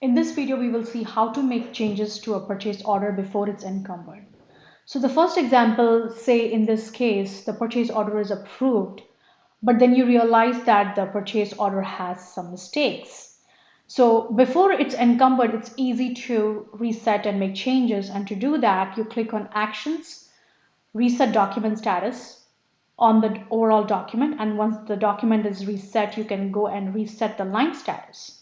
In this video, we will see how to make changes to a purchase order before it's encumbered. So the first example, say in this case, the purchase order is approved, but then you realize that the purchase order has some mistakes. So before it's encumbered, it's easy to reset and make changes. And to do that, you click on Actions, Reset Document Status on the overall document. And once the document is reset, you can go and reset the line status.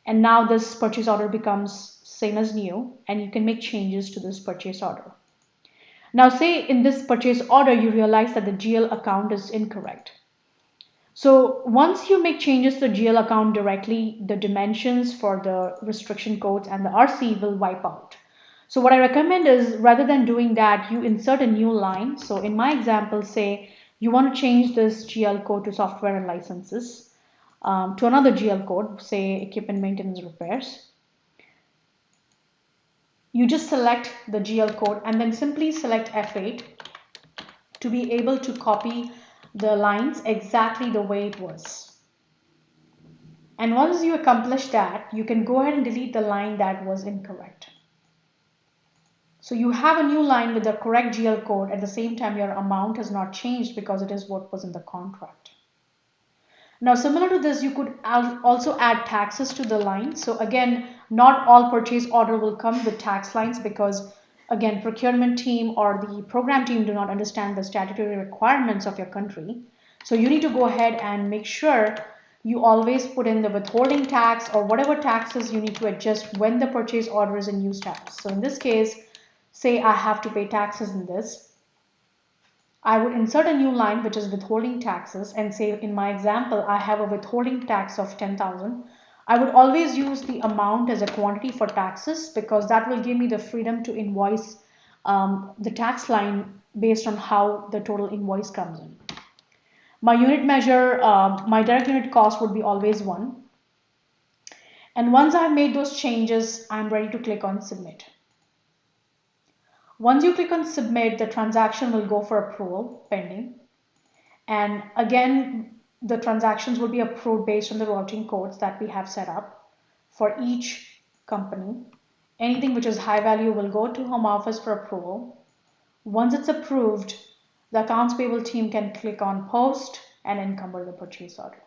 And now this purchase order becomes same as new, and you can make changes to this purchase order. Now say in this purchase order, you realize that the GL account is incorrect. So once you make changes to the GL account directly, the dimensions for the restriction codes and the RC will wipe out. So what I recommend is rather than doing that, you insert a new line. So in my example, say you want to change this GL code to software and licenses. To another GL code, say equipment maintenance repairs. You just select the GL code and then simply select F8 to be able to copy the lines exactly the way it was. And once you accomplish that, you can go ahead and delete the line that was incorrect. So you have a new line with the correct GL code. At the same time, your amount has not changed because it is what was in the contract. Now, similar to this, you could also add taxes to the line. So again, not all purchase order will come with tax lines because again, procurement team or the program team do not understand the statutory requirements of your country. So you need to go ahead and make sure you always put in the withholding tax or whatever taxes you need to adjust when the purchase order is in new status. So in this case, say I have to pay taxes in this. I would insert a new line which is withholding taxes and say in my example I have a withholding tax of 10,000. I would always use the amount as a quantity for taxes because that will give me the freedom to invoice the tax line based on how the total invoice comes in. My unit measure, my direct unit cost would be always 1. And once I've made those changes, I'm ready to click on submit. Once you click on submit, the transaction will go for approval pending. And again, the transactions will be approved based on the routing codes that we have set up for each company. Anything which is high value will go to Home Office for approval. Once it's approved, the accounts payable team can click on post and encumber the purchase order.